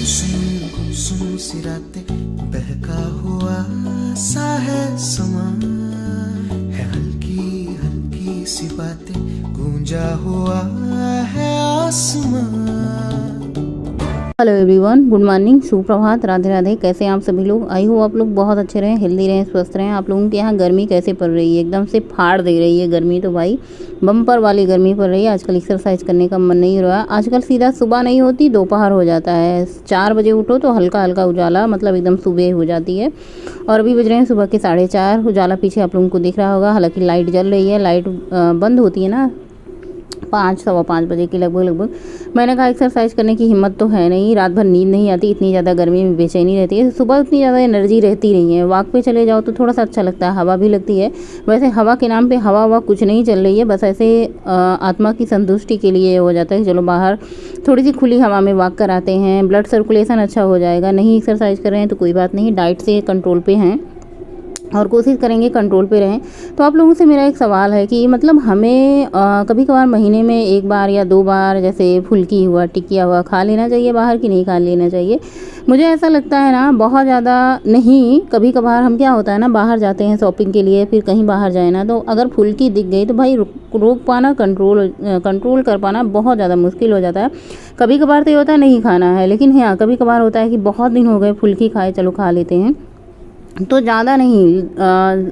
गुमसुम सी रातें, बहका हुआ सा है समा, है हल्की हल्की सी बातें, गूंजा हुआ है आसमां। हेलो एवरीवन, गुड मॉर्निंग, सुप्रभात, राधे राधे। कैसे हैं आप सभी लोग? आई हो आप लोग बहुत अच्छे रहें, हेल्दी रहें, स्वस्थ रहें। आप लोगों के यहाँ गर्मी कैसे पड़ रही है? एकदम से फाड़ दे रही है गर्मी, तो भाई बम्पर वाली गर्मी पड़ रही है। आजकल एक्सरसाइज करने का मन नहीं हो रहा। आजकल सीधा सुबह नहीं होती, दोपहर हो जाता है। 4 बजे उठो तो हल्का हल्का उजाला, मतलब एकदम सुबह हो जाती है। और अभी बज रहे हैं सुबह के 4:30। उजाला पीछे आप लोगों को दिख रहा होगा। हालांकि लाइट जल रही है। लाइट बंद होती है ना 5-5:15 बजे के लगभग। मैंने कहा एक्सरसाइज करने की हिम्मत तो है नहीं, रात भर नींद नहीं आती, इतनी ज़्यादा गर्मी में बेचैनी रहती है। सुबह उतनी ज़्यादा एनर्जी रहती नहीं है। वॉक पे चले जाओ तो थोड़ा सा अच्छा लगता है, हवा भी लगती है। वैसे हवा के नाम पे हवा कुछ नहीं चल रही है, बस ऐसे आत्मा की संतुष्टि के लिए हो जाता है कि चलो बाहर थोड़ी सी खुली हवा में वॉक कराते हैं, ब्लड सर्कुलेशन अच्छा हो जाएगा। नहीं एक्सरसाइज कर रहे हैं तो कोई बात नहीं, डाइट से कंट्रोल पे हैं और कोशिश करेंगे कंट्रोल पे रहें। तो आप लोगों से मेरा एक सवाल है कि मतलब हमें कभी कभार महीने में 1 बार या 2 बार जैसे फुल्की हुआ, टिकिया हुआ खा लेना चाहिए बाहर, की नहीं खा लेना चाहिए? मुझे ऐसा लगता है ना, बहुत ज़्यादा नहीं। कभी कभार हम क्या होता है ना, बाहर जाते हैं शॉपिंग के लिए, फिर कहीं बाहर जाए ना, तो अगर फुल्की दिख गई तो भाई रोक पाना, कंट्रोल कर पाना बहुत ज़्यादा मुश्किल हो जाता है। कभी कभार तो ये होता है नहीं खाना है, लेकिन हाँ कभी कभार होता है कि बहुत दिन हो गए फुल्की खाए, चलो खा लेते हैं। तो ज़्यादा नहीं,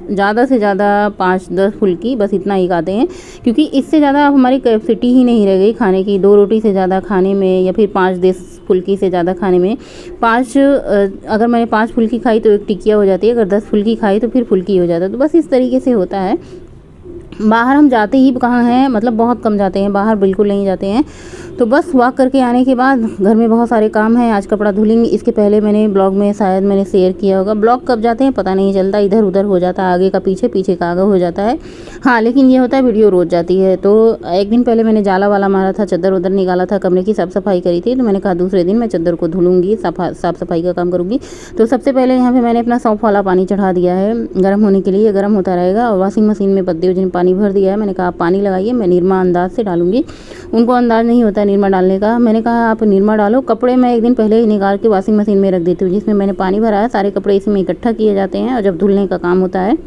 ज़्यादा से ज़्यादा 5-10 फुल्की, बस इतना ही खाते हैं, क्योंकि इससे ज़्यादा हमारी कैपेसिटी ही नहीं रह गई खाने की। 2 रोटी से ज़्यादा खाने में या फिर 5-10 फुल्की से ज़्यादा खाने में। अगर मैंने 5 फुल्की खाई तो 1 टिकिया हो जाती है, अगर 10 फुल्की खाई तो फिर फुल्की हो जाता है। तो बस इस तरीके से होता है। बाहर हम जाते ही कहाँ हैं, मतलब बहुत कम जाते हैं बाहर, बिल्कुल नहीं जाते हैं। तो बस वॉक करके आने के बाद घर में बहुत सारे काम हैं। आज कपड़ा धुलेंगे, इसके पहले मैंने ब्लॉग में शायद मैंने शेयर किया होगा। ब्लॉग कब जाते हैं पता नहीं चलता, इधर उधर हो जाता है, आगे का पीछे, पीछे का आगे हो जाता है। हाँ लेकिन ये होता है वीडियो रोज जाती है। तो एक दिन पहले मैंने जाला वाला मारा था, चद्दर उधर निकाला था, कमरे की साफ़ सफाई करी थी। तो मैंने कहा दूसरे दिन मैं चद्दर को धुलूंगी, साफ़ सफाई का काम करूँगी। तो सबसे पहले यहाँ पर मैंने अपना सौंफ वाला पानी चढ़ा दिया है गर्म होने के लिए, गर्म होता रहेगा। और वॉशिंग मशीन में पद्दे जिन पानी भर दिया है। मैंने कहा आप पानी लगाइए, मैं निरमा अंदाज से डालूंगी। उनको अंदाज़ नहीं होता निरमा डालने का। मैंने कहा आप निरमा डालो। कपड़े मैं एक दिन पहले ही निकाल के वॉशिंग मशीन में रख देती हूँ, जिसमें मैंने पानी भरा है। सारे कपड़े इसमें इकट्ठा किए जाते हैं और जब धुलने का काम होता है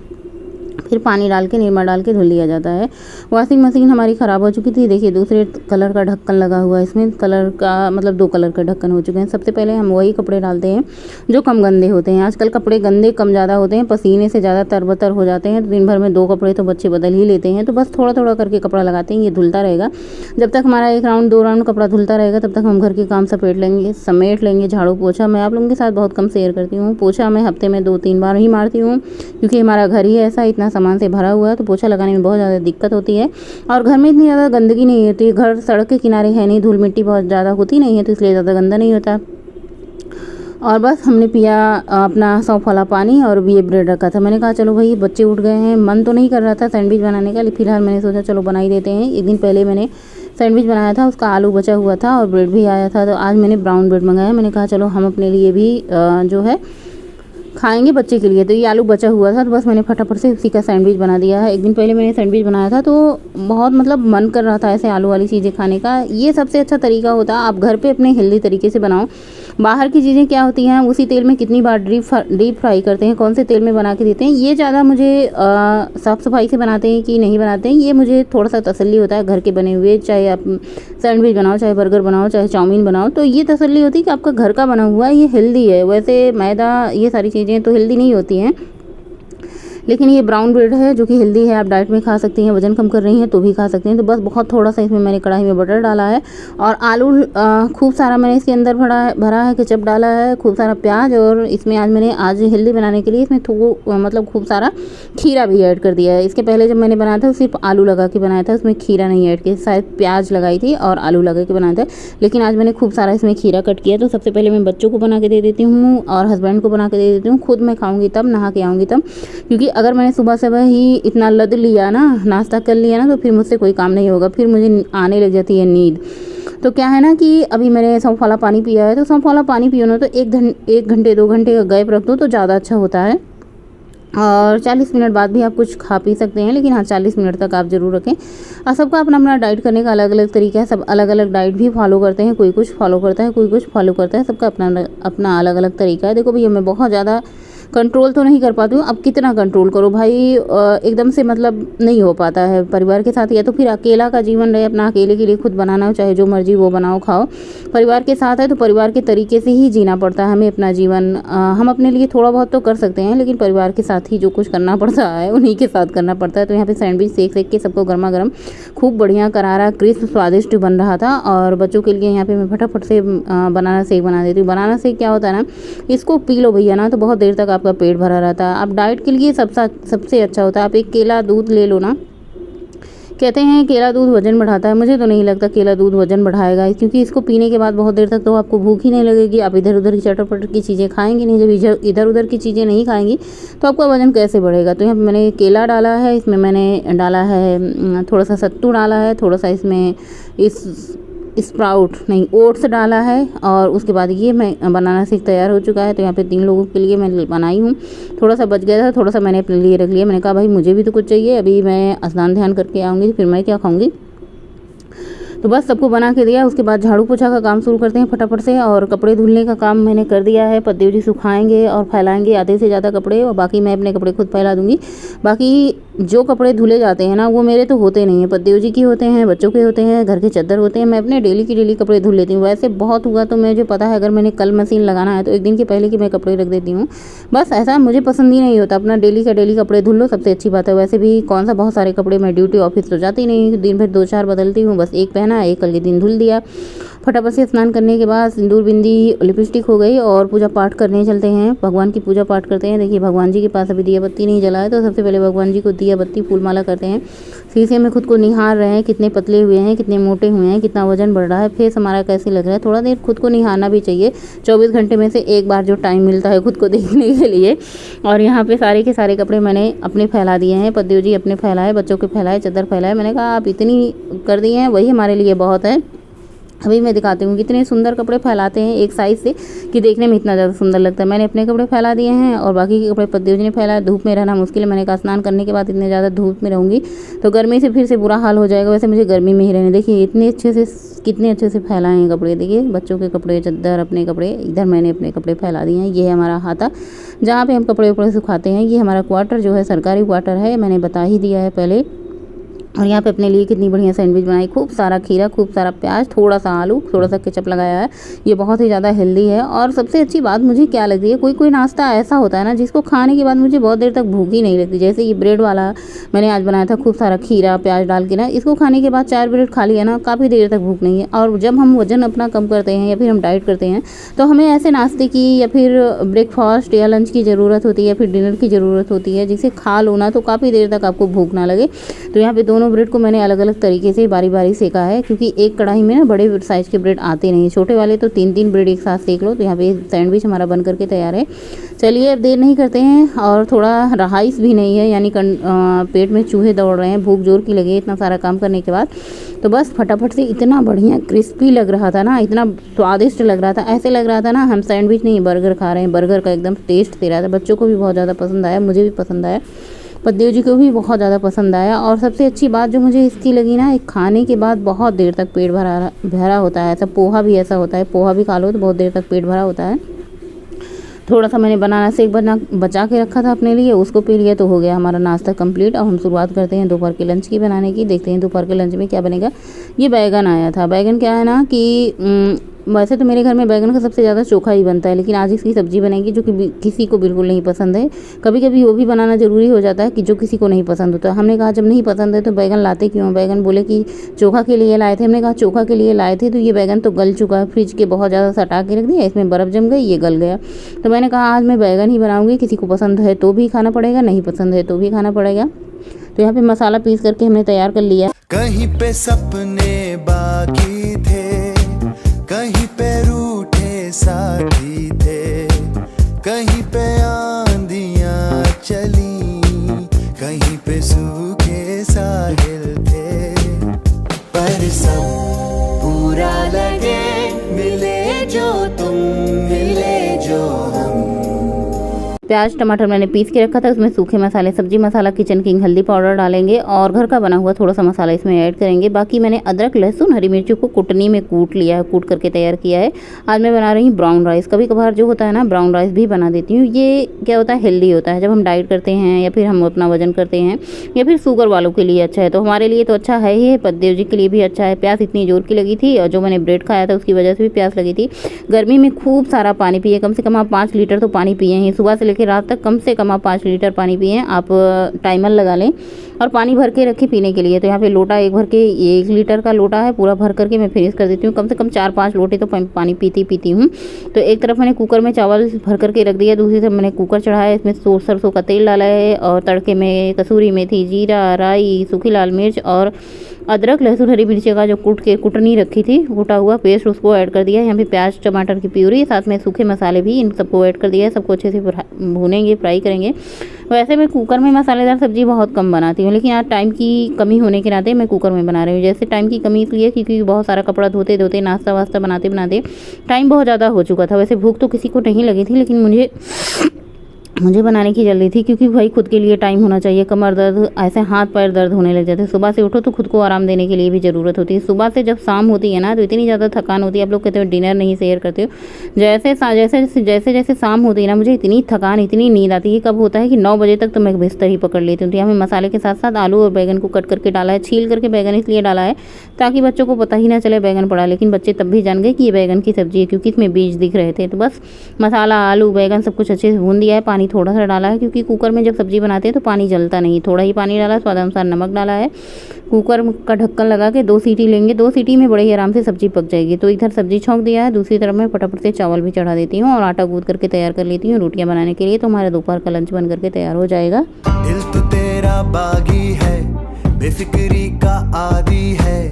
फिर पानी डाल के, निरमा डाल के धुल लिया जाता है। वॉशिंग मशीन हमारी ख़राब हो चुकी थी। देखिए दूसरे कलर का ढक्कन लगा हुआ है इसमें, कलर का मतलब 2 कलर के ढक्कन हो चुके हैं। सबसे पहले हम वही कपड़े डालते हैं जो कम गंदे होते हैं। आजकल कपड़े गंदे कम ज़्यादा होते हैं, पसीने से ज़्यादा तरबतर हो जाते हैं। तो दिन भर में 2 कपड़े तो बच्चे बदल ही लेते हैं। तो बस थोड़ा थोड़ा करके कपड़ा लगाते हैं, ये धुलता रहेगा। जब तक हमारा 1 राउंड 2 राउंड कपड़ा धुलता रहेगा तब तक हम घर के काम समेट लेंगे। झाड़ू पोछा मैं आप लोगों के साथ बहुत कम शेयर करती हूँ। पोछा मैं हफ्ते में 2-3 बार ही मारती हूँ, क्योंकि हमारा घर ही ऐसा इतना सामान से भरा हुआ है, तो पोछा लगाने में बहुत ज़्यादा दिक्कत होती है। और घर में इतनी ज़्यादा गंदगी नहीं होती, घर सड़क के किनारे है नहीं, धूल मिट्टी बहुत ज़्यादा होती नहीं है, तो इसलिए ज़्यादा गंदा नहीं होता। और बस हमने पिया अपना सौंफ वाला पानी, और ये ब्रेड रखा था। मैंने कहा चलो भाई बच्चे उठ गए हैं, मन तो नहीं कर रहा था सैंडविच बनाने का, लेकिन फिलहाल मैंने सोचा चलो बना ही देते हैं। एक दिन पहले मैंने सैंडविच बनाया था, उसका आलू बचा हुआ था और ब्रेड भी आया था। तो आज मैंने ब्राउन ब्रेड मंगाया। मैंने कहा चलो हम अपने लिए भी जो है खाएंगे, बच्चे के लिए। तो ये आलू बचा हुआ था, तो बस मैंने फटाफट से उसी का सैंडविच बना दिया है। एक दिन पहले मैंने सैंडविच बनाया था, तो बहुत मतलब मन कर रहा था ऐसे आलू वाली चीज़ें खाने का। ये सबसे अच्छा तरीका होता है, आप घर पे अपने हेल्दी तरीके से बनाओ। बाहर की चीज़ें क्या होती हैं, उसी तेल में कितनी बार डीप फ्राई करते हैं, कौन से तेल में बना के देते हैं। ये ज़्यादा मुझे साफ़ सफाई से बनाते हैं कि नहीं बनाते हैं, ये मुझे थोड़ा सा तसल्ली होता है। घर के बने हुए, चाहे आप सैंडविच बनाओ, चाहे बर्गर बनाओ, चाहे चाउमीन बनाओ, तो ये तसल्ली होती है कि आपका घर का बना हुआ है, ये हेल्दी है। वैसे मैदा ये सारी चीज़ें तो हेल्दी नहीं होती हैं, लेकिन ये ब्राउन ब्रेड है जो कि हेल्दी है, आप डाइट में खा सकती हैं। वजन कम कर रही हैं तो भी खा सकती हैं। तो बस बहुत थोड़ा सा इसमें मैंने कढ़ाई में बटर डाला है, और आलू खूब सारा मैंने इसके अंदर भरा है, केचप डाला है, खूब सारा प्याज, और इसमें आज हेल्दी बनाने के लिए इसमें मतलब खूब सारा खीरा भी ऐड कर दिया है। इसके पहले जब मैंने बनाया था सिर्फ आलू लगा के बनाया था, उसमें खीरा नहीं ऐड किया, शायद प्याज लगाई थी और आलू लगा के बनाया था। लेकिन आज मैंने खूब सारा इसमें खीरा कट किया। तो सबसे पहले मैं बच्चों को बना के दे देती हूँ और हस्बैंड को बना के दे देती हूँ। खुद मैं खाऊँगी तब, नहा के आऊँगी तब, क्योंकि अगर मैंने सुबह ही इतना लद लिया ना, नाश्ता कर लिया ना, तो फिर मुझसे कोई काम नहीं होगा, फिर मुझे आने लग जाती है नींद। तो क्या है ना कि अभी मैंने सौंफ वाला पानी पिया है, तो सौंफ वाला पानी पियो ना तो 1 घंटे 2 घंटे का गैप रख दो तो ज़्यादा अच्छा होता है। और 40 मिनट बाद भी आप कुछ खा पी सकते हैं, लेकिन हाँ 40 मिनट तक आप ज़रूर रखें। और सबका अपना अपना डाइट करने का अलग अलग तरीका है, सब अलग अलग डाइट भी फॉलो करते हैं, कोई कुछ फॉलो करता है, कोई कुछ फॉलो करता है, सबका अपना अपना अलग अलग तरीका है। देखो भैया, मैं बहुत ज़्यादा कंट्रोल तो नहीं कर पाती हूँ, अब कितना कंट्रोल करो भाई, एकदम से मतलब नहीं हो पाता है परिवार के साथ, या तो फिर अकेला का जीवन रहे, अपना अकेले के लिए खुद बनाना हो, चाहे जो मर्जी वो बनाओ खाओ। परिवार के साथ है तो परिवार के तरीके से ही जीना पड़ता है हमें अपना जीवन। हम अपने लिए थोड़ा बहुत तो कर सकते हैं, लेकिन परिवार के साथ ही जो कुछ करना पड़ता है उन्हीं के साथ करना पड़ता है। तो यहाँ पे सैंडविच सेक सेक के सबको गर्मा गर्म खूब बढ़िया करारा क्रिस्प स्वादिष्ट बन रहा था। और बच्चों के लिए यहाँ पे मैं फटाफट से बनाना शेक बना देती हूँ। बनाना शेक क्या होता है ना, इसको पी लो भैया ना तो बहुत देर तक आपका पेट भरा रहता है। आप डाइट के लिए सबसे अच्छा होता है, आप एक केला दूध ले लो ना। कहते हैं केला दूध वजन बढ़ाता है, मुझे तो नहीं लगता केला दूध वजन बढ़ाएगा, क्योंकि इसको पीने के बाद बहुत देर तक तो आपको भूख ही नहीं लगेगी। आप इधर उधर की चटर पटर की चीज़ें खाएंगे नहीं, जब इधर उधर की चीज़ें नहीं खाएंगी तो आपका वजन कैसे बढ़ेगा। तो यहाँ पे मैंने केला डाला है, इसमें मैंने डाला है थोड़ा सा सत्तू डाला है, थोड़ा सा इसमें स्प्राउट नहीं ओट्स डाला है, और उसके बाद ये मैं बनाना शेक तैयार हो चुका है। तो यहाँ पे 3 लोगों के लिए मैं बनाई हूँ, थोड़ा सा बच गया था, थोड़ा सा मैंने अपने लिए रख लिया। मैंने कहा भाई मुझे भी तो कुछ चाहिए, अभी मैं स्नान ध्यान करके आऊँगी फिर मैं क्या खाऊँगी। तो बस सबको बना के दिया। उसके बाद झाड़ू पोछा का काम शुरू करते हैं फटाफट से, और कपड़े धुलने का काम मैंने कर दिया है। पतिदेव जी सुखाएंगे और फैलाएंगे आधे से ज़्यादा कपड़े, और बाकी मैं अपने कपड़े खुद फैला दूँगी। बाकी जो कपड़े धुले जाते हैं ना वो मेरे तो होते नहीं हैं, पतिदेव जी की होते हैं, बच्चों के होते हैं, घर के चद्दर होते हैं। मैं अपने डेली की डेली कपड़े धुल लेती हूँ। वैसे बहुत हुआ तो मुझे पता है अगर मैंने कल मशीन लगाना है तो एक दिन के पहले की मैं कपड़े रख देती हूँ। बस ऐसा मुझे पसंद ही नहीं होता, अपना डेली का डेली कपड़े धुल लो सबसे अच्छी बात है। वैसे भी कौन सा बहुत सारे कपड़े, मैं ड्यूटी ऑफिस तो जाती नहीं, दिन भर 2-4 बदलती हूँ, बस एक पहना एक कल के दिन धुल दिया। फटाफट से स्नान करने के बाद सिंदूर बिंदी लिपस्टिक हो गई और पूजा पाठ करने चलते हैं। भगवान की पूजा पाठ करते हैं। देखिए भगवान जी के पास अभी दिया बत्ती नहीं जला है, तो सबसे पहले भगवान जी को दिया बत्ती फूल माला करते हैं। शीशे में खुद को निहार रहे हैं, कितने पतले हुए हैं, कितने मोटे हुए हैं, कितना वजन बढ़ रहा है, फेस हमारा कैसे लग रहा है। थोड़ा देर खुद को निहारना भी चाहिए, 24 घंटे में से एक बार जो टाइम मिलता है खुद को देखने के लिए। और यहाँ पे सारे के सारे कपड़े मैंने अपने फैला दिए हैं, पतिदेव जी अपने फैलाए, बच्चों के फैलाए, चादर फैलाए। मैंने कहा आप इतनी कर दिए हैं वही हमारे लिए बहुत है। अभी मैं दिखाती हूँ कितने सुंदर कपड़े फैलाते हैं एक साइज़ से कि देखने में इतना ज़्यादा सुंदर लगता है। मैंने अपने कपड़े फैला दिए हैं और बाकी के कपड़े पतिदेव जी ने फैलाए। धूप में रहना मुश्किल है, मैंने कहा स्नान करने के बाद इतने ज़्यादा धूप में रहूँगी तो गर्मी से फिर से बुरा हाल हो जाएगा। वैसे मुझे गर्मी में ही रहने। देखिए इतने अच्छे से कितने अच्छे से फैलाए हैं कपड़े। देखिए बच्चों के कपड़े, चद्दर, अपने कपड़े, इधर मैंने अपने कपड़े फैला दिए हैं। ये है हमारा हाथा जहाँ पे हम कपड़े उपड़े सुखाते हैं। ये हमारा क्वार्टर जो है सरकारी क्वार्टर है, मैंने बता ही दिया है पहले। और यहाँ पे अपने लिए कितनी बढ़िया सैंडविच बनाई, खूब सारा खीरा, खूब सारा प्याज, थोड़ा सा आलू, थोड़ा सा केचप लगाया है। ये बहुत ही ज़्यादा हेल्दी है। और सबसे अच्छी बात मुझे क्या लगती है, कोई कोई नाश्ता ऐसा होता है ना जिसको खाने के बाद मुझे बहुत देर तक भूख ही नहीं लगती। जैसे ये ब्रेड वाला मैंने आज बनाया था, खूब सारा खीरा प्याज डाल के ना, इसको खाने के बाद 4 ब्रेड खा लिया ना, काफ़ी देर तक भूख नहीं है। और जब हम वजन अपना कम करते हैं या फिर हम डाइट करते हैं तो हमें ऐसे नाश्ते की या फिर ब्रेकफास्ट या लंच की ज़रूरत होती है या फिर डिनर की ज़रूरत होती है, जिसे खा लो ना तो काफ़ी देर तक आपको भूख ना लगे। तो यहाँ पे दोनों ब्रेड को मैंने अलग अलग तरीके से बारी बारी सेका है, क्योंकि एक कढ़ाई में ना बड़े साइज़ के ब्रेड आते नहीं, छोटे वाले तो 3-3 ब्रेड एक साथ सेक लो। तो यहाँ पे सैंडविच हमारा बन करके तैयार है। चलिए अब देर नहीं करते हैं, और थोड़ा रहाइश भी नहीं है, यानी पेट में चूहे दौड़ रहे हैं, भूख जोर की लगी है इतना सारा काम करने के बाद। तो बस फटाफट से, इतना बढ़िया क्रिस्पी लग रहा था ना, इतना स्वादिष्ट लग रहा था, ऐसे लग रहा था ना हम सैंडविच नहीं बर्गर खा रहे हैं। बर्गर का एकदम टेस्ट दे रहा था। बच्चों को भी बहुत ज़्यादा पसंद आया, मुझे भी पसंद आया, पतिदेव जी को भी बहुत ज़्यादा पसंद आया। और सबसे अच्छी बात जो मुझे इसकी लगी ना, एक खाने के बाद बहुत देर तक पेट भरा होता है। ऐसा पोहा भी ऐसा होता है, पोहा भी खा लो तो बहुत देर तक पेट भरा होता है। थोड़ा सा मैंने बनाना शेक बचा के रखा था अपने लिए, उसको पी लिया तो हो गया हमारा नाश्ता कंप्लीट। और हम शुरुआत करते हैं दोपहर के लंच की बनाने की। देखते हैं दोपहर के लंच में क्या बनेगा। ये बैगन आया था। बैगन क्या है ना कि वैसे तो मेरे घर में बैगन का सबसे ज़्यादा चोखा ही बनता है, लेकिन आज इसकी सब्ज़ी बनेगी जो कि किसी को बिल्कुल नहीं पसंद है। कभी कभी वो भी बनाना ज़रूरी हो जाता है कि जो किसी को नहीं पसंद होता। हमने कहा जब नहीं पसंद है तो बैगन लाते क्यों। बैगन बोले कि चोखा के लिए लाए थे। हमने कहा चोखा के लिए लाए थे तो ये बैगन तो गल चुका है, फ्रिज के बहुत ज़्यादा सटा के रख दिया, इसमें बर्फ़ जम गई, ये गल गया। तो मैंने कहा आज मैं बैगन ही बनाऊँगी, किसी को पसंद है तो भी खाना पड़ेगा, नहीं पसंद है तो भी खाना पड़ेगा। तो यहाँ पे मसाला पीस करके हमने तैयार कर लिया। कहीं पे सपने बाकी थे, कहीं पे रूठे साथी थे, कहीं पे आंधियां चली, कहीं पे सूखे साहिल थे, पर सब पूरा लगे, मिले जो तुम, मिले जो हम। प्याज टमाटर मैंने पीस के रखा था, उसमें सूखे मसाले, सब्जी मसाला, किचन किंग, हल्दी पाउडर डालेंगे और घर का बना हुआ थोड़ा सा मसाला इसमें ऐड करेंगे। बाकी मैंने अदरक लहसुन हरी मिर्ची को कुटनी में कूट लिया है, कूट करके तैयार किया है। आज मैं बना रही हूँ ब्राउन राइस। कभी कभार जो होता है ना ब्राउन राइस भी बना देती हूँ। ये क्या होता है, हेल्दी होता है। जब हम डाइट करते हैं या फिर हम अपना वजन करते हैं या फिर शुगर वालों के लिए अच्छा है, तो हमारे लिए तो अच्छा है ही है, पतदेव जी के लिए भी अच्छा है। प्यास इतनी जोर की लगी थी और जो मैंने ब्रेड खाया था उसकी वजह से भी प्यास लगी थी। गर्मी में खूब सारा पानी पिए, कम से कम आप 5 लीटर तो पानी पिए हैं। सुबह से लेकर रात तक कम से कम आप 5 लीटर पानी पिए। आप टाइमर लगा लें और पानी भर के रखें पीने के लिए। तो यहाँ पे लोटा एक भर के, 1 लीटर का लोटा है, पूरा भर करके मैं फिनिश कर देती हूँ। कम से कम 4-5 लोटे तो पानी पीती हूँ। तो एक तरफ मैंने कुकर में चावल भर करके रख दिया, दूसरी तरफ मैंने कुकर चढ़ाया, इसमें सरसों का तेल डाला है और तड़के में कसूरी मेथी, जीरा, राई, सूखी लाल मिर्च और अदरक लहसुन हरी मिर्ची का जो कुटनी रखी थी, कूटा हुआ पेस्ट, उसको ऐड कर दिया है। यहाँ पे प्याज टमाटर की प्यूरी, साथ में सूखे मसाले भी, इन सबको ऐड कर दिया है। सबको अच्छे से भूनेंगे, फ्राई करेंगे। वैसे मैं कुकर में मसालेदार सब्जी बहुत कम बनाती हूँ, लेकिन आज टाइम की कमी होने के नाते मैं कुकर में बना रही हूँ। जैसे टाइम की कमी इसलिए क्योंकि बहुत सारा कपड़ा धोते धोते नाश्ता वास्ता बनाते बनाते टाइम बहुत ज़्यादा हो चुका था। वैसे भूख तो किसी को नहीं लगी थी, लेकिन मुझे बनाने की जल्दी थी, क्योंकि भाई खुद के लिए टाइम होना चाहिए। कमर दर्द, ऐसे हाथ पैर दर्द होने लग जाते हैं। सुबह से उठो तो खुद को आराम देने के लिए भी ज़रूरत होती है। सुबह से जब शाम होती है ना तो इतनी ज़्यादा थकान होती है। आप लोग कहते हो डिनर नहीं शेयर करते हो। जैसे शाम होती है ना, मुझे इतनी थकान, इतनी नींद आती है। कब होता है कि 9 बजे तक तो मैं बिस्तर ही पकड़ लेती हूँ। तो यहाँ मैं मसाले के साथ साथ आलू और बैगन को कट करके डाला है। छील करके बैगन इसलिए डाला है ताकि बच्चों को पता ही ना चले बैगन पड़ा, लेकिन बच्चे तब भी जान गए कि ये बैगन की सब्जी है, क्योंकि इसमें बीज दिख रहे थे। तो बस मसाला, आलू, बैगन सब कुछ अच्छे से भून दिया है। पानी थोड़ा सा डाला है, क्योंकि कुकर में जब सब्जी बनाते हैं तो पानी जलता नहीं। थोड़ा ही पानी डाला, स्वाद अनुसार नमक डाला है। कुकर का ढक्कन लगा के 2 सीटी लेंगे। 2 सीटी में बड़े ही आराम से सब्जी पक जाएगी। तो इधर सब्जी छौंक दिया है, दूसरी तरफ मैं फटाफट से चावल भी चढ़ा देती हूँ और आटा गूंद करके तैयार कर लेती हूँ रोटियाँ बनाने के लिए। तो हमारा दोपहर का लंच बन करके तैयार हो जाएगा। दिल तो तेरा बागी है, बेफिक्री का आदी है,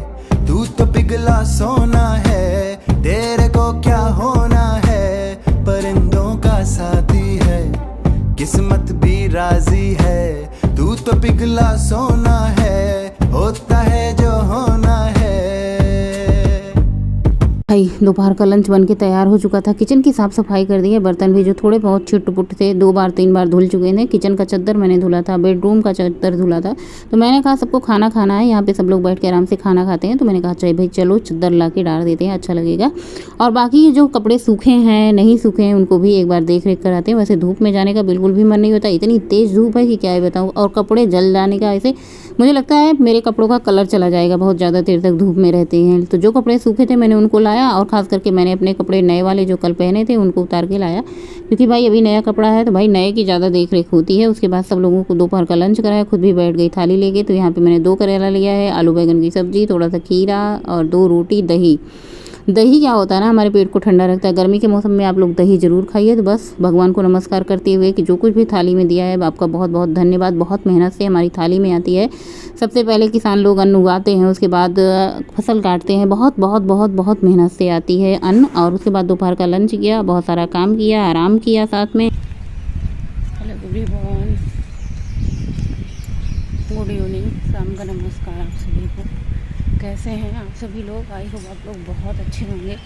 तू तो पिघला सोना है, तेरे को क्या होना है, परिंदों का साथी है, किस्मत भी राजी है, तू तो पिघला सोना है, होता है जो होना है। भाई दोपहर का लंच बन के तैयार हो चुका था। किचन की साफ़ सफाई कर दी है। बर्तन भी जो थोड़े बहुत छिट पुट थे 2 बार 3 बार धुल चुके थे। किचन का चद्दर मैंने धुला था, बेडरूम का चद्दर धुला था। तो मैंने कहा सबको खाना खाना है, यहाँ पे सब लोग बैठ के आराम से खाना खाते हैं। तो मैंने कहा चाहिए भाई चलो चद्दर ला के डाल देते हैं, अच्छा लगेगा। और बाकी जो कपड़े सूखे हैं नहीं सूखे हैं उनको भी एक बार देख रेख कराते हैं। वैसे धूप में जाने का बिल्कुल भी मन नहीं होता, इतनी तेज़ धूप है कि क्या है बताऊँ। और कपड़े जल जाने का, ऐसे मुझे लगता है मेरे कपड़ों का कलर चला जाएगा, बहुत ज़्यादा देर तक धूप में रहते हैं। तो जो कपड़े सूखे थे मैंने उनको लाया, और ख़ास करके मैंने अपने कपड़े नए वाले जो कल पहने थे उनको उतार के लाया, क्योंकि भाई अभी नया कपड़ा है तो भाई नए की ज़्यादा देख रेख होती है। उसके बाद सब लोगों को दोपहर का लंच कराया, खुद भी बैठ गई थाली लेके। तो यहाँ पे मैंने 2 करेला लिया है, आलू बैगन की सब्जी, थोड़ा सा खीरा और 2 रोटी। दही क्या होता है ना, हमारे पेट को ठंडा रखता है। गर्मी के मौसम में आप लोग दही ज़रूर खाइए। तो बस भगवान को नमस्कार करते हुए कि जो कुछ भी थाली में दिया है आपका बहुत बहुत धन्यवाद। बहुत मेहनत से हमारी थाली में आती है। सबसे पहले किसान लोग अन्न उगाते हैं, उसके बाद फसल काटते हैं, बहुत बहुत बहुत बहुत मेहनत से आती है अन्न। और उसके बाद दोपहर का लंच किया, बहुत सारा काम किया, आराम किया साथ में। हेलो एवरीवन, गुड इवनिंग, शाम का नमस्कार आप सभी को। कैसे हैं आप सभी लोग? आई होप आप लोग बहुत अच्छे होंगे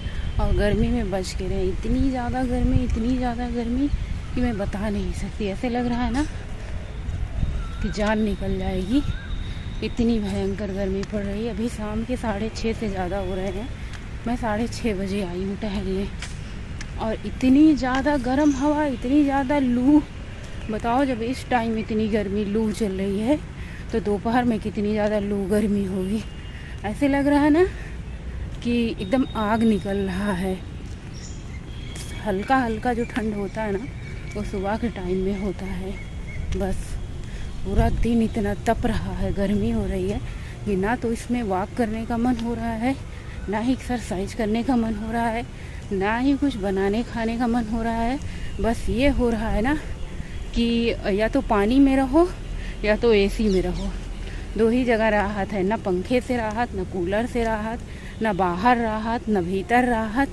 और गर्मी में बच के रहें। इतनी ज़्यादा गर्मी कि मैं बता नहीं सकती। ऐसे लग रहा है ना कि जान निकल जाएगी, इतनी भयंकर गर्मी पड़ रही है। अभी शाम के 6:30 से ज़्यादा हो रहे हैं। मैं 6:30 बजे आई हूँ टहलने, और इतनी ज़्यादा गर्म हवा, इतनी ज़्यादा लू। बताओ जब इस टाइम इतनी गर्मी लू चल रही है तो दोपहर में कितनी ज़्यादा लू गर्मी होगी। ऐसे लग रहा है ना कि एकदम आग निकल रहा है। हल्का हल्का जो ठंड होता है ना वो सुबह के टाइम में होता है। बस पूरा दिन इतना तप रहा है, गर्मी हो रही है कि ना तो इसमें वॉक करने का मन हो रहा है, ना ही एक्सरसाइज करने का मन हो रहा है, ना ही कुछ बनाने खाने का मन हो रहा है। बस ये हो रहा है ना कि या तो पानी में रहो या तो एसी में रहो। 2 ही जगह राहत है, ना पंखे से राहत, ना कूलर से राहत, ना बाहर राहत, ना भीतर राहत,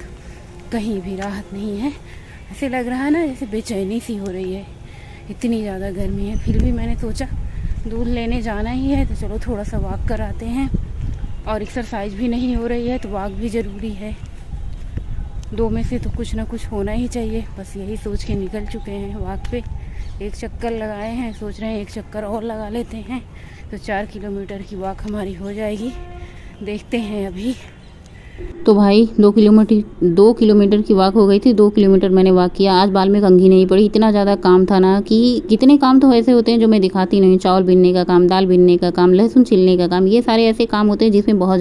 कहीं भी राहत नहीं है। ऐसे लग रहा है ना जैसे बेचैनी सी हो रही है, इतनी ज़्यादा गर्मी है। फिर भी मैंने सोचा दूध लेने जाना ही है तो चलो थोड़ा सा वॉक कराते हैं, और एक्सरसाइज भी नहीं हो रही है तो वॉक भी ज़रूरी है। 2 में से तो कुछ ना कुछ होना ही चाहिए। बस यही सोच के निकल चुके हैं वॉक पे। एक चक्कर लगाए हैं, सोच रहे हैं एक चक्कर और लगा लेते हैं तो 4 किलोमीटर की वॉक हमारी हो जाएगी। देखते हैं अभी। तो भाई 2 किलोमीटर की वॉक हो गई थी। 2 किलोमीटर मैंने वॉक किया। आज बाल में कंघी नहीं पड़ी, इतना ज़्यादा काम था ना कि कितने काम तो ऐसे होते हैं जो मैं दिखाती नहीं। चावल बीनने का काम, दाल बीनने का काम, लहसुन छिलने का काम, ये सारे ऐसे काम होते हैं जिसमें बहुत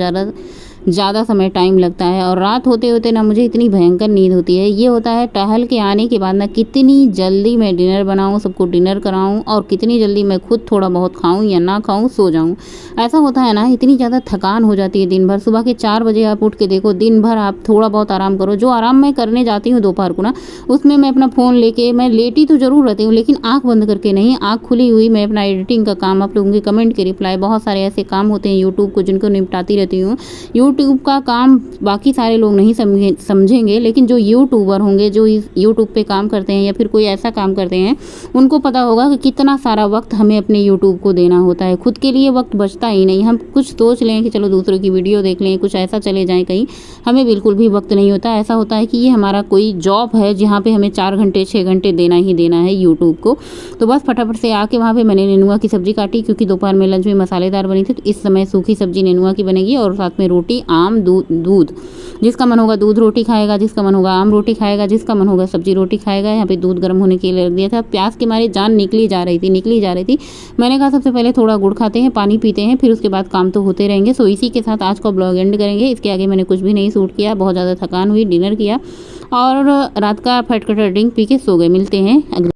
ज़्यादा समय टाइम लगता है। और रात होते होते ना मुझे इतनी भयंकर नींद होती है। ये होता है टहल के आने के बाद ना कितनी जल्दी मैं डिनर बनाऊँ, सबको डिनर कराऊँ और कितनी जल्दी मैं खुद थोड़ा बहुत खाऊँ या ना खाऊँ, सो जाऊँ। ऐसा होता है ना, इतनी ज़्यादा थकान हो जाती है दिन भर। सुबह के 4 बजे आप उठ के देखो, दिन भर आप थोड़ा बहुत आराम करो। जो आराम मैं करने जाती हूँ दोपहर को ना, उसमें मैं अपना फ़ोन लेके मैं लेटी तो ज़रूर रहती हूँ, लेकिन आँख बंद करके नहीं, आँख खुली हुई मैं अपना एडिटिंग का काम, आप लोगों के कमेंट के रिप्लाई, बहुत सारे ऐसे काम होते हैं यूट्यूब को जिनको निपटाती रहती हूँ। यूट्यूब का काम बाकी सारे लोग नहीं समझेंगे, लेकिन जो यूट्यूबर होंगे, जो यूट्यूब पे काम करते हैं या फिर कोई ऐसा काम करते हैं, उनको पता होगा कि कितना सारा वक्त हमें अपने यूट्यूब को देना होता है। खुद के लिए वक्त बचता ही नहीं। हम कुछ सोच लें कि चलो दूसरों की वीडियो देख लें, कुछ ऐसा चले जाएं कहीं, हमें बिल्कुल भी वक्त नहीं होता। ऐसा होता है कि ये हमारा कोई जॉब है जहाँ पे हमें 4 घंटे 6 घंटे देना ही देना है यूट्यूब को। तो बस फटाफट से आके वहाँ पे मैंने नेनुआ की सब्जी काटी, क्योंकि दोपहर में लंच में मसालेदार बनी थी। तो इस समय सूखी सब्जी नेनुआ की बनेगी और साथ में रोटी, आम, दूध। जिसका मन होगा दूध रोटी खाएगा, जिसका मन होगा आम रोटी खाएगा, जिसका मन होगा सब्जी रोटी खाएगा। यहाँ पे दूध गर्म होने के लिए रख दिया था। प्यास के मारे जान निकली जा रही थी। मैंने कहा सबसे पहले थोड़ा गुड़ खाते हैं, पानी पीते हैं, फिर उसके बाद काम तो होते रहेंगे। सो इसी के साथ आज का ब्लॉग एंड करेंगे। इसके आगे मैंने कुछ भी नहीं शूट किया, बहुत ज़्यादा थकान हुई, डिनर किया और रात का फटकटर ड्रिंक पी के सो गए। मिलते हैं अगले